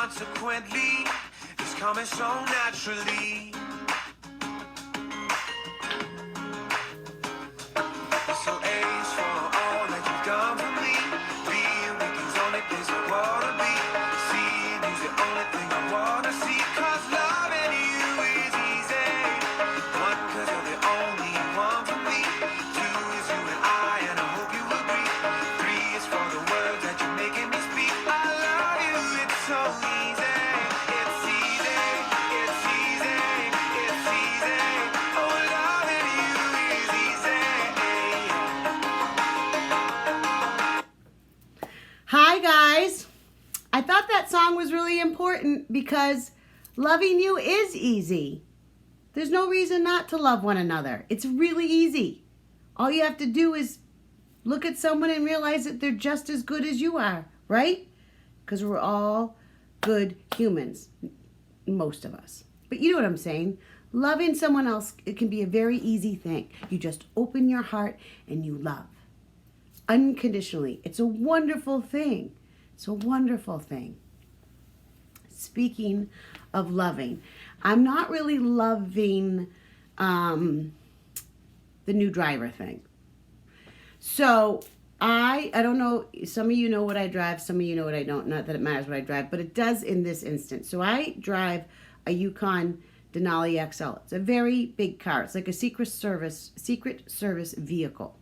consequently, it's coming so naturally. So A's for all that you've done for me. Being with you's the only place I wanna be. Seeing you's the only thing I wanna see. 'Cause loving you is easy. One, 'cause you're the only one for me. Two is you and I hope you agree. Three is for the words that you're making me speak. I love you, it's so easy. It's easy, it's easy, it's easy. Oh, loving you is easy. Hi guys, I thought that song was really important because loving you is easy. There's no reason not to love one another. It's really easy. All you have to do is look at someone and realize that they're just as good as you are, right? Because we're all good humans, most of us. But you know what I'm saying? Loving someone else, it can be a very easy thing. You just open your heart and you love. Unconditionally. It's a wonderful thing. It's a wonderful thing. Speaking of loving, I'm not really loving the new driver thing. So I don't know, some of you know what I drive, some of you know what I don't. Not that it matters what I drive, but it does in this instance. So I drive a Yukon Denali XL. It's a very big car. It's like a Secret Service vehicle.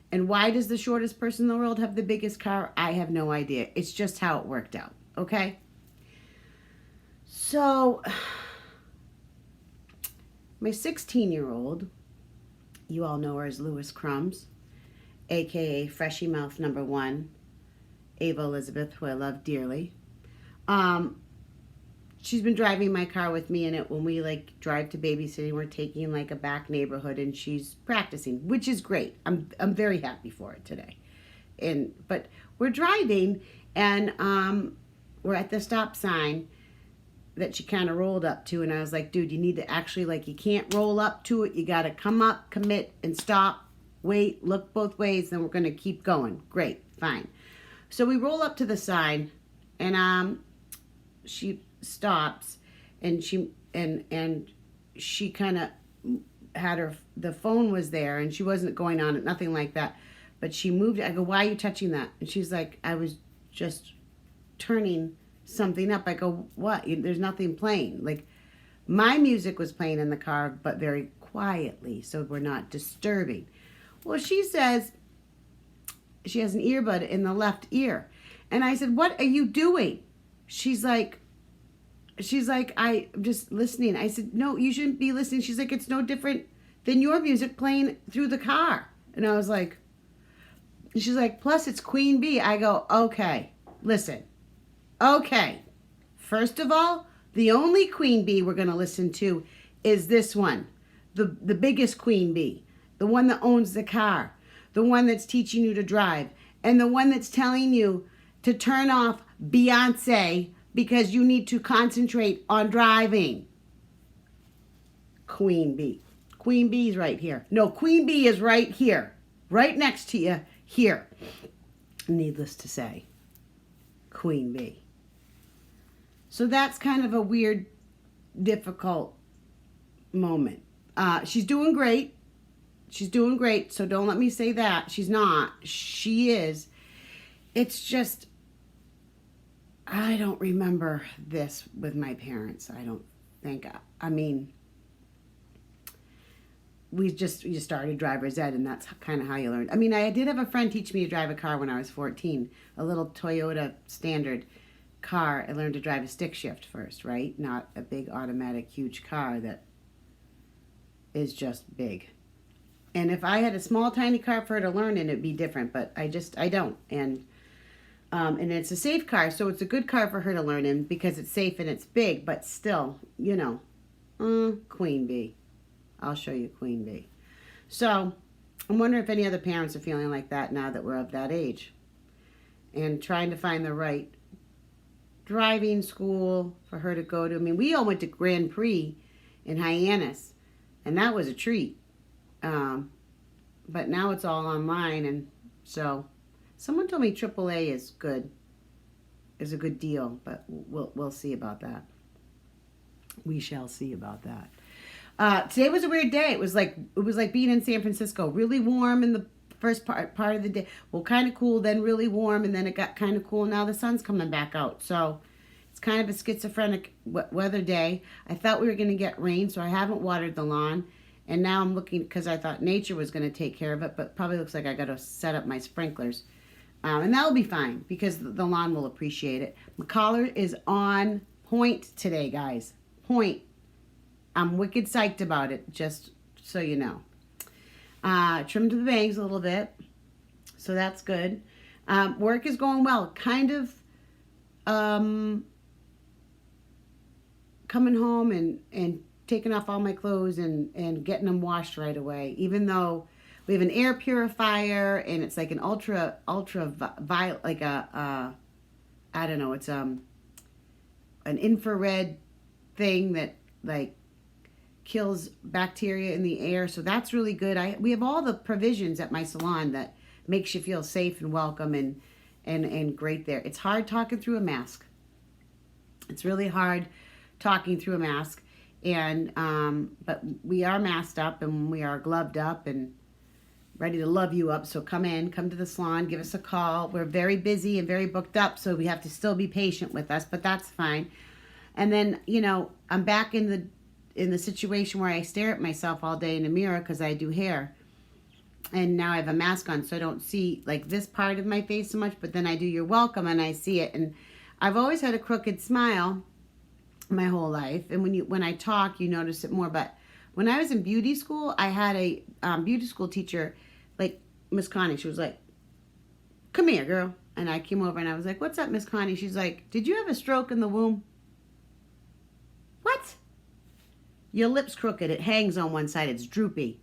And why does the shortest person in the world have the biggest car? I have no idea. It's just how it worked out, okay? So, my 16-year-old, you all know her as Lewis Crumbs, a.k.a. Freshie Mouth number 1, Ava Elizabeth, who I love dearly. She's been driving my car with me in it when we drive to babysitting. We're taking a back neighborhood and she's practicing, which is great. I'm very happy for it today. But we're driving and we're at the stop sign that she kind of rolled up to, and I was like, dude, you need to actually you can't roll up to it. You got to come up, commit, and stop, wait, look both ways, then we're going to keep going. Great, fine. So we roll up to the sign and she stops and she kind of had the phone was there and she wasn't going on it, nothing like that, but she moved it. I go, why are you touching that? And she's like, I was just turning something up. I go, what? There's nothing playing. My music was playing in the car, but very quietly, so we're not disturbing. Well, she says she has an earbud in the left ear, and I said, what are you doing? She's like, I'm just listening. I said, no, you shouldn't be listening. She's like, it's no different than your music playing through the car. And I was like, she's like, plus it's Queen Bee. I go, okay, listen. Okay, first of all, the only Queen Bee we're going to listen to is this one. The biggest Queen Bee. The one that owns the car. The one that's teaching you to drive. And the one that's telling you to turn off Beyonce because you need to concentrate on driving. Queen Bee. Queen Bee's right here. No, Queen Bee is right here. Right next to you. Here. Needless to say. Queen Bee. So that's kind of a weird, difficult moment. She's doing great. She's doing great. So don't let me say that. She's not. She is. It's just, I don't remember this with my parents. I don't think. I mean, you started driver's ed, and that's kind of how you learned. I mean, I did have a friend teach me to drive a car when I was 14. A little Toyota Standard car. I learned to drive a stick shift first, right? Not a big automatic huge car that is just big. And if I had a small tiny car for her to learn in, it'd be different, but I don't. And it's a safe car, so it's a good car for her to learn in because it's safe and it's big, but still, Queen Bee. I'll show you Queen Bee. So I'm wondering if any other parents are feeling like that now that we're of that age and trying to find the right driving school for her to go to. I mean, we all went to Grand Prix in Hyannis, and that was a treat. But now it's all online, and so someone told me AAA is good. is a good deal, but we'll see about that. We shall see about that. Today was a weird day. It was like being in San Francisco. Really warm in the first part of the day. Well, kind of cool, then really warm, and then it got kind of cool. Now the sun's coming back out. So it's kind of a schizophrenic weather day. I thought we were going to get rain, so I haven't watered the lawn. And now I'm looking, because I thought nature was going to take care of it, but probably looks like I got to set up my sprinklers. And that'll be fine, because the lawn will appreciate it. My collar is on point today, guys. Point. I'm wicked psyched about it, just so you know. Trimmed the bangs a little bit, so that's good. Work is going well. Kind of coming home and taking off all my clothes and getting them washed right away. Even though we have an air purifier and it's like an ultra violet, like I don't know, it's an infrared thing that like kills bacteria in the air, so that's really good. We have all the provisions at my salon that makes you feel safe and welcome and great there. It's hard talking through a mask. It's really hard talking through a mask, and but we are masked up and we are gloved up and ready to love you up. So come to the salon, give us a call. We're very busy and very booked up, so we have to still be patient with us, but that's fine. And then, you know, I'm back in the situation where I stare at myself all day in a mirror because I do hair. And now I have a mask on, so I don't see like this part of my face so much, but then I do you're welcome and I see it. And I've always had a crooked smile my whole life. And when I talk, you notice it more. But when I was in beauty school, I had a beauty school teacher, like Miss Connie. She was like, "Come here, girl." And I came over and I was like, "What's up, Miss Connie?" She's like, "Did you have a stroke in the womb?" What? Your lip's crooked. It hangs on one side. It's droopy.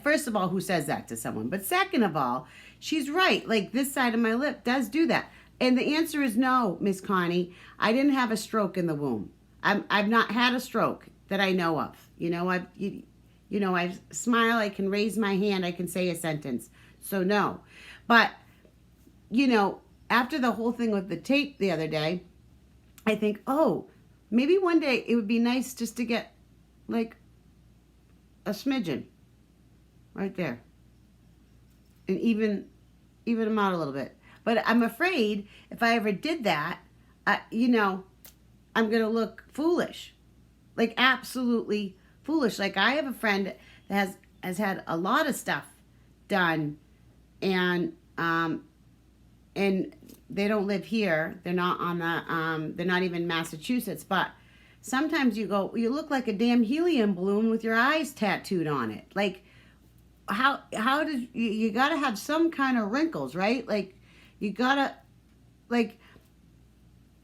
First of all, who says that to someone? But second of all, she's right. Like this side of my lip does do that. And the answer is no, Miss Connie. I didn't have a stroke in the womb. I've not had a stroke that I know of. You know, I smile. I can raise my hand. I can say a sentence. So no. But, you know, after the whole thing with the tape the other day, I think, oh, maybe one day it would be nice just to get like a smidgen right there and even them out a little bit. But I'm afraid if I ever did that, you know, I'm going to look foolish, like absolutely foolish. Like I have a friend that has had a lot of stuff done, and they don't live here. They're not on the they're not even Massachusetts, but sometimes you look like a damn helium balloon with your eyes tattooed on it. Like how does you got to have some kind of wrinkles, right? Like you got to, like,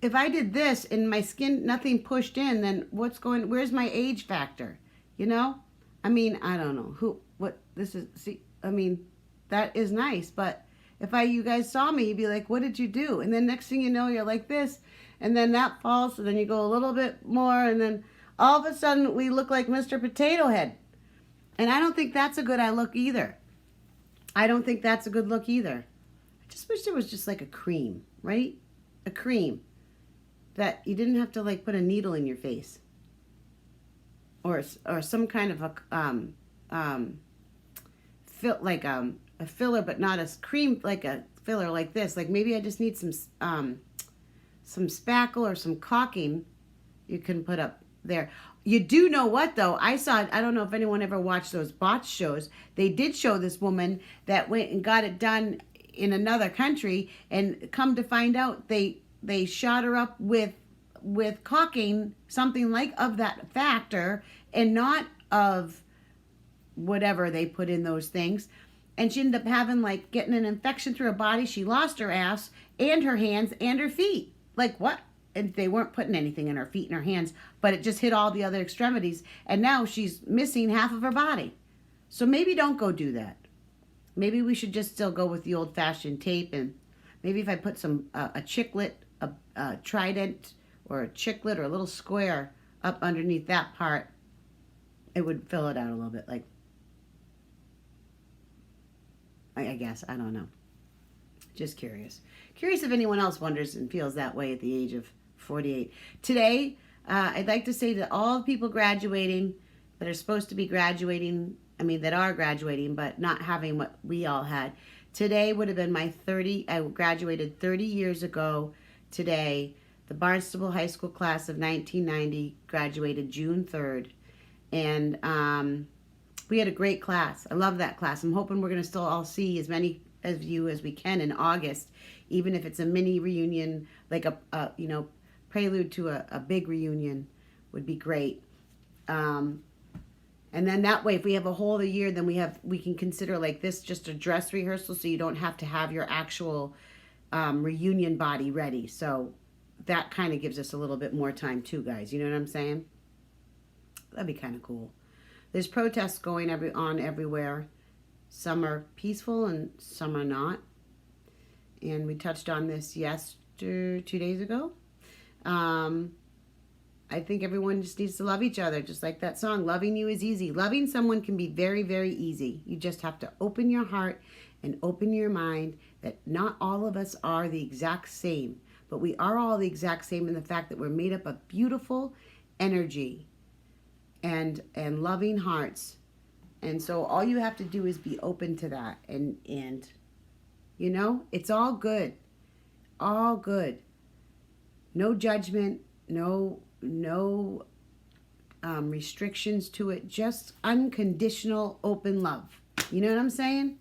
if I did this and my skin nothing pushed in, then where's my age factor? You know? I mean, I don't know what this is. See, I mean, that is nice, but if you guys saw me, you'd be like, "What did you do?" And then next thing you know, you're like this, and then that falls, so then you go a little bit more, and then all of a sudden we look like Mr. Potato Head. And I don't think that's a good look either. I don't think that's a good look either. I just wish there was just like a cream, right? A cream that you didn't have to like put a needle in your face, or some kind of a a filler, but not a cream, like a filler like this. Like maybe I just need some spackle or some caulking you can put up there. You do know what though? I don't know if anyone ever watched those botch shows. They did show this woman that went and got it done in another country, and come to find out they shot her up with caulking, something like of that factor and not of whatever they put in those things. And she ended up having like getting an infection through her body. She lost her ass and her hands and her feet. Like what? And they weren't putting anything in her feet and her hands, but it just hit all the other extremities. And now she's missing half of her body. So maybe don't go do that. Maybe we should just still go with the old-fashioned tape. And maybe if I put some a chiclet, a trident, or a chiclet, or a little square up underneath that part, it would fill it out a little bit. Like, I guess, I don't know. Just curious. Curious if anyone else wonders and feels that way at the age of 48. Today, I'd like to say to all the people graduating that are supposed to be graduating, that are graduating, but not having what we all had. Today would have been my I graduated 30 years ago today. The Barnstable High School class of 1990 graduated June 3rd. And we had a great class. I love that class. I'm hoping we're going to still all see as many of you as we can in August, even if it's a mini reunion, like a prelude to a big reunion would be great. And then that way, if we have a whole other year, then we can consider like this just a dress rehearsal, so you don't have to have your actual reunion body ready. So that kind of gives us a little bit more time too, guys. You know what I'm saying? That'd be kind of cool. There's protests going on everywhere. Some are peaceful and some are not. And we touched on this 2 days ago. I think everyone just needs to love each other, just like that song, Loving You Is Easy. Loving someone can be very, very easy. You just have to open your heart and open your mind that not all of us are the exact same, but we are all the exact same in the fact that we're made up of beautiful energy and loving hearts. And so all you have to do is be open to that. And it's all good. All good. No judgment, no restrictions to it. Just unconditional open love. You know what I'm saying?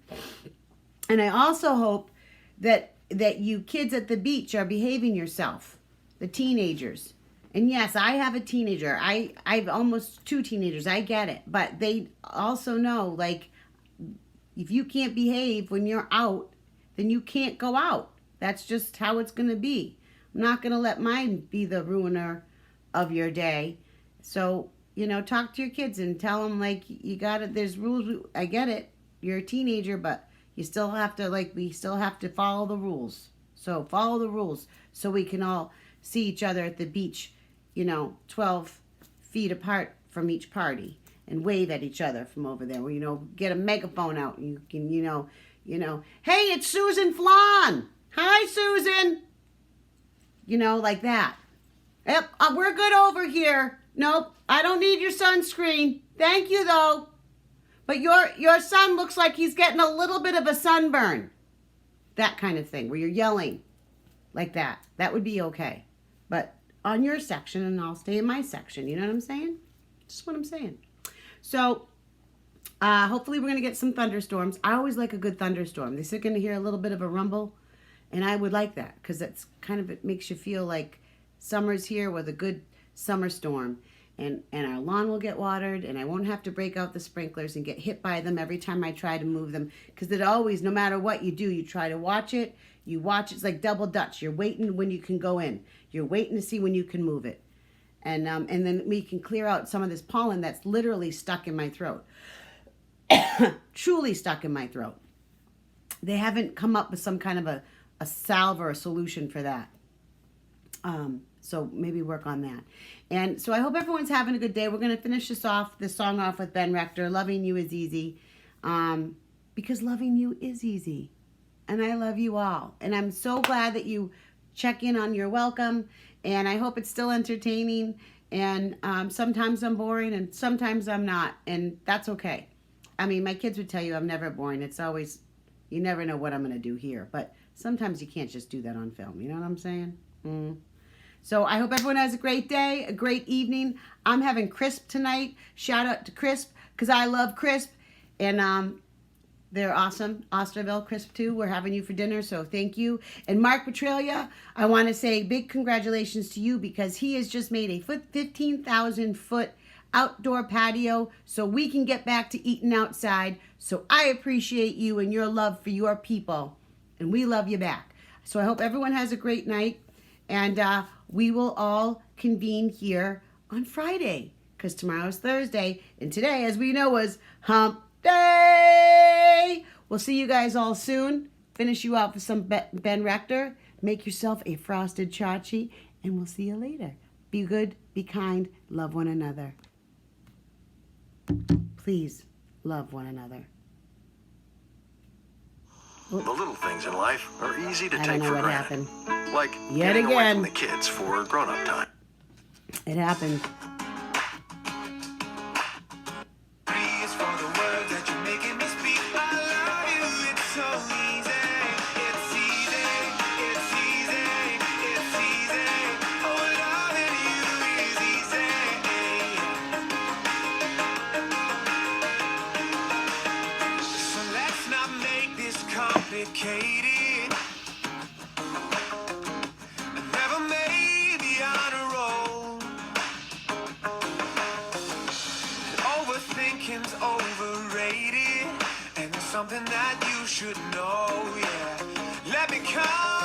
And I also hope that you kids at the beach are behaving yourself. The teenagers. And yes, I have a teenager. I've almost 2 teenagers. I get it. But they also know, like, if you can't behave when you're out, then you can't go out. That's just how it's going to be. I'm not going to let mine be the ruiner of your day. So, talk to your kids and tell them, like, you got it. There's rules. I get it. You're a teenager, but you still have to, we still have to follow the rules. So follow the rules so we can all see each other at the beach, 12 feet apart from each party and wave at each other from over there. Get a megaphone out and you can, hey, it's Susan Flan. Hi, Susan. Like that. Yep, we're good over here. Nope, I don't need your sunscreen. Thank you, though. But your son looks like he's getting a little bit of a sunburn. That kind of thing, where you're yelling like that. That would be okay. But on your section, and I'll stay in my section. You know what I'm saying? Just what I'm saying. So, hopefully we're going to get some thunderstorms. I always like a good thunderstorm. They're going to hear a little bit of a rumble. And I would like that because it makes you feel like summer's here with a good summer storm. And our lawn will get watered and I won't have to break out the sprinklers and get hit by them every time I try to move them. Because it always, no matter what you do, you try to watch it. You watch, it's like double dutch. You're waiting when you can go in. You're waiting to see when you can move it. And then we can clear out some of this pollen that's literally stuck in my throat. Truly stuck in my throat. They haven't come up with some kind of a salve or a solution for that. So maybe work on that. And so I hope everyone's having a good day. We're going to finish this song off with Ben Rector, Loving You Is Easy. Because loving you is easy. And I love you all. And I'm so glad that you check in on your welcome. And I hope it's still entertaining. And sometimes I'm boring and sometimes I'm not. And that's okay. My kids would tell you I'm never boring. It's always, you never know what I'm going to do here. But sometimes you can't just do that on film. You know what I'm saying? So I hope everyone has a great day, a great evening. I'm having Crisp tonight. Shout out to Crisp because I love Crisp. And they're awesome. Osterville Crisp too. We're having you for dinner, so thank you. And Mark Petralia, I want to say big congratulations to you because he has just made a 15,000 foot outdoor patio so we can get back to eating outside. So I appreciate you and your love for your people. And we love you back. So I hope everyone has a great night. And we will all convene here on Friday because tomorrow is Thursday. And today, as we know, was Hump Day. We'll see you guys all soon. Finish you out with some Ben Rector. Make yourself a frosted chachi. And we'll see you later. Be good, be kind, love one another. Please love one another. The little things in life are easy to I don't take know for what granted. happened. Like Yet getting away again. from the kids for grown-up time. It happened. It's for the words that you're making me speak. I love you, it's so easy. It's easy, it's easy, it's easy. Oh, loving you is easy. So let's not make this complicated. I never made the honor roll. Overthinking's overrated, and it's something that you should know, yeah. Let me come